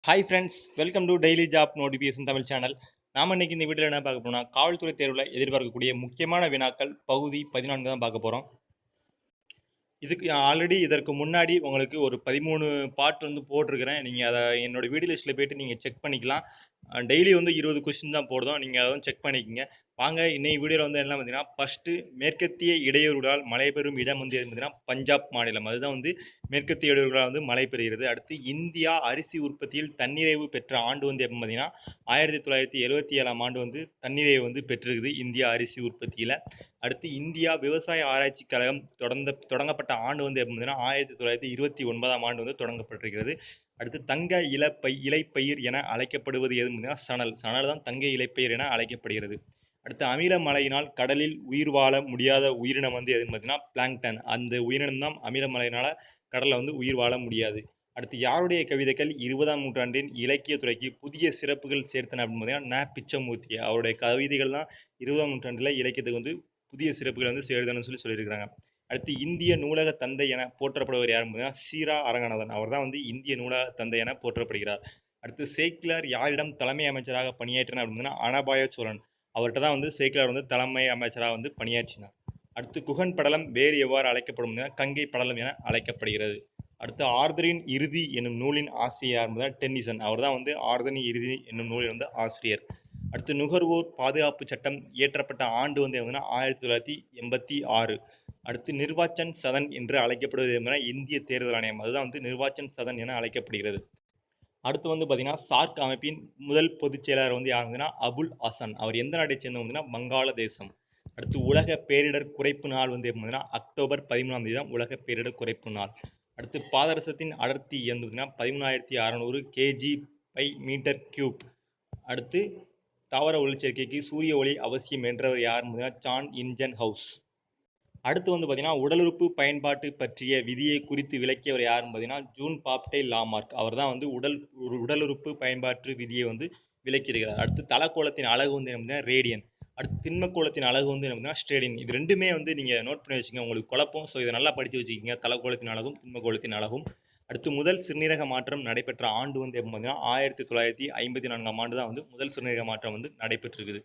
Hi friends, welcome to daily job notification Tamil channel. நாம இன்னைக்கு இந்த வீடியோவில் என்ன பார்க்க போறோம்னா, காவல்துறை தேர்வில் எதிர்பார்க்கக்கூடிய முக்கியமான வினாக்கள் பகுதி 14 தான் பார்க்க போகிறோம். இதுக்கு ஆல்ரெடி இதற்கு முன்னாடி உங்களுக்கு ஒரு 13 பார்ட் வந்து போட்டிருக்கிறேன். நீங்கள் அதை என்னோட வீடியோ லிஸ்ட்டில் போய்ட்டு நீங்கள் செக் பண்ணிக்கலாம். டெய்லி வந்து 20 கொஸ்டின் தான் போடுறோம். நீங்கள் அதை வந்து செக் பண்ணிக்கோங்க. வாங்க இன்னைக்கு வீடியோவில் வந்து என்ன பார்த்தீங்கன்னா, ஃபஸ்ட்டு மேற்கத்திய இடையூறுகளால் மழை பெறும் இடம் வந்து பார்த்தீங்கன்னா பஞ்சாப் மாநிலம். அதுதான் வந்து மேற்கத்திய இடையூறுகளால் வந்து மழை பெறுகிறது. அடுத்து இந்தியா அரிசி உற்பத்தியில் தன்னிறைவு பெற்ற ஆண்டு வந்து எப்போ பார்த்தீங்கன்னா 1977ஆம் ஆண்டு வந்து தன்னிறைவு வந்து பெற்றிருக்குது இந்தியா அரிசி உற்பத்தியில். அடுத்து இந்தியா விவசாய ஆராய்ச்சி கழகம் தொடங்கப்பட்ட ஆண்டு வந்து எப்போ பார்த்தீங்கன்னா 1929ஆம் ஆண்டு வந்து தொடங்கப்பட்டிருக்கிறது. அடுத்து தங்க இலைப்பயிர் என அழைக்கப்படுவது எது பார்த்தீங்கன்னா சணல். சணல் தான் தங்க இலைப்பயிர் என அழைக்கப்படுகிறது. அடுத்து அமில மழையினால் கடலில் உயிர் வாழ முடியாத உயிரினம் வந்து எதுன்னு பார்த்தீங்கன்னா பிளாங்டன். அந்த உயிரினம் தான் அமில மழையினால் கடலில் வந்து உயிர் வாழ முடியாது. அடுத்து யாருடைய கவிதைகள் 20ஆம் நூற்றாண்டின் இலக்கியத்துறைக்கு புதிய சிறப்புகள் சேர்த்தன அப்படின்னு பார்த்தீங்கன்னா பிச்சமூர்த்தி. அவருடைய கவிதைகள் தான் 20ஆம் நூற்றாண்டில் இலக்கியத்துக்கு வந்து புதிய சிறப்புகள் வந்து சேர்த்தனு சொல்லியிருக்கிறாங்க. அடுத்து இந்திய நூலக தந்தை என போற்றப்படுவர் யாருன்னு பார்த்தீங்கன்னா சீரா அரங்கநாதன். அவர் தான் வந்து இந்திய நூலக தந்தை என போற்றப்படுகிறார். அடுத்து சேக்கிலார் யாரிடம் தலைமை அமைச்சராக பணியாற்றினார் அப்படின்னா அனபாய சோழன். அவர்கிட்ட தான் வந்து சேக்கிலார் வந்து தலைமை அமைச்சராக வந்து பணியாற்றினார். அடுத்து குகன் படலம் வேறு எவ்வாறு அழைக்கப்படும் கங்கை படலம் என அழைக்கப்படுகிறது. அடுத்து ஆர்தரின் இறுதி என்னும் நூலின் ஆசிரியர் என்பதால் டென்னிசன். அவர் தான் வந்து ஆர்தரின் இறுதி என்னும் நூலின் வந்து ஆசிரியர். அடுத்து நுகர்வோர் பாதுகாப்பு சட்டம் இயற்றப்பட்ட ஆண்டு வந்து 1986. அடுத்து நிர்வாச்சன் சதன் என்று அழைக்கப்படுவது என்பதுனா இந்திய தேர்தல் ஆணையம். அதுதான் வந்து நிர்வாச்சன் சதன் என அழைக்கப்படுகிறது. அடுத்து வந்து பார்த்தீங்கன்னா சார்க் அமைப்பின் முதல் பொதுச் செயலாளர் வந்து யாருன்னா அபுல் ஹசன். அவர் எந்த நாட்டை சேர்ந்தவங்க பார்த்தீங்கன்னா வங்காளதேசம். அடுத்து உலக பேரிடர் குறைப்பு நாள் வந்து பார்த்தீங்கன்னா அக்டோபர் 13ஆம் தேதி தான் உலக பேரிடர் குறைப்பு நாள். அடுத்து பாதரசத்தின் அடர்த்தி வந்து பார்த்தீங்கன்னா 13,600 kg/m3. அடுத்து தாவர ஒளிச்சேர்க்கைக்கு சூரிய ஒளி அவசியம் என்றவர் யார் பார்த்தீங்கன்னா ஜான் இன்ஜன் ஹவுஸ். அடுத்து வந்து பார்த்தீங்கன்னா உடலுறுப்பு பயன்பாட்டு பற்றிய விதியை குறித்து விளக்கியவர் யாருன்னு பார்த்தீங்கன்னா ஜூன் பாப்டே லாமார்க். அவர் தான் வந்து உடலுறுப்பு பயன்பாட்டு விதியை வந்து விளக்கியிருக்கிறார். அடுத்து தலக்கோலத்தின் அழகு வந்து என்ன ரேடியன். அடுத்து திண்மக்கோலத்தின் அழகு வந்து என்ன ஸ்டேடியன். இது ரெண்டுமே வந்து நீங்கள் நோட் பண்ணி வச்சுங்க, உங்களுக்கு குழப்பம். ஸோ இதை நல்லா படித்து வச்சுக்கிங்க, தலக்கோலத்தின் அழகும் திண்மக்கோலத்தின் அழகும். அடுத்து முதல் சிறுநீரக மாற்றம் நடைபெற்ற ஆண்டு வந்து எப்போ பார்த்தீங்கன்னா 1954ஆம் ஆண்டு தான் வந்து முதல் சிறுநீரக மாற்றம் வந்து நடைபெற்றிருக்குது.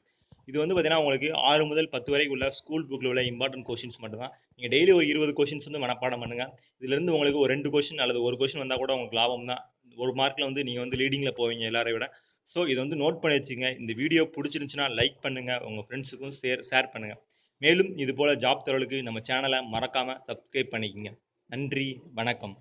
இது வந்து பார்த்தீங்கன்னா உங்களுக்கு 6 முதல் 10 வரை உள்ள ஸ்கூல் புக்கில் உள்ள இம்பார்ட்டன்ட் கொஷின்ஸ் மட்டும் தான். நீங்கள் டெய்லி ஒரு 20 கொஷின்ஸ் வந்து மனப்பாடம் பண்ணுங்கள். இதுலேருந்து உங்களுக்கு ஒரு 2 கொஷின் அல்லது ஒரு கொஷின் வந்தால் கூட உங்களுக்கு லாபம் தான். ஒரு மார்க்கில் வந்து நீங்கள் வந்து லீடிங்கில் போவீங்க எல்லாரை விட. ஸோ இதை வந்து நோட் பண்ணி வச்சுங்க. இந்த வீடியோ பிடிச்சிருந்துச்சுன்னா லைக் பண்ணுங்கள், உங்கள் ஃப்ரெண்ட்ஸுக்கும் ஷேர் பண்ணுங்கள். மேலும் இது போல் ஜாப் தகவலுக்கு நம்ம சேனலை மறக்காமல் சப்ஸ்கிரைப் பண்ணிக்கோங்க. நன்றி, வணக்கம்.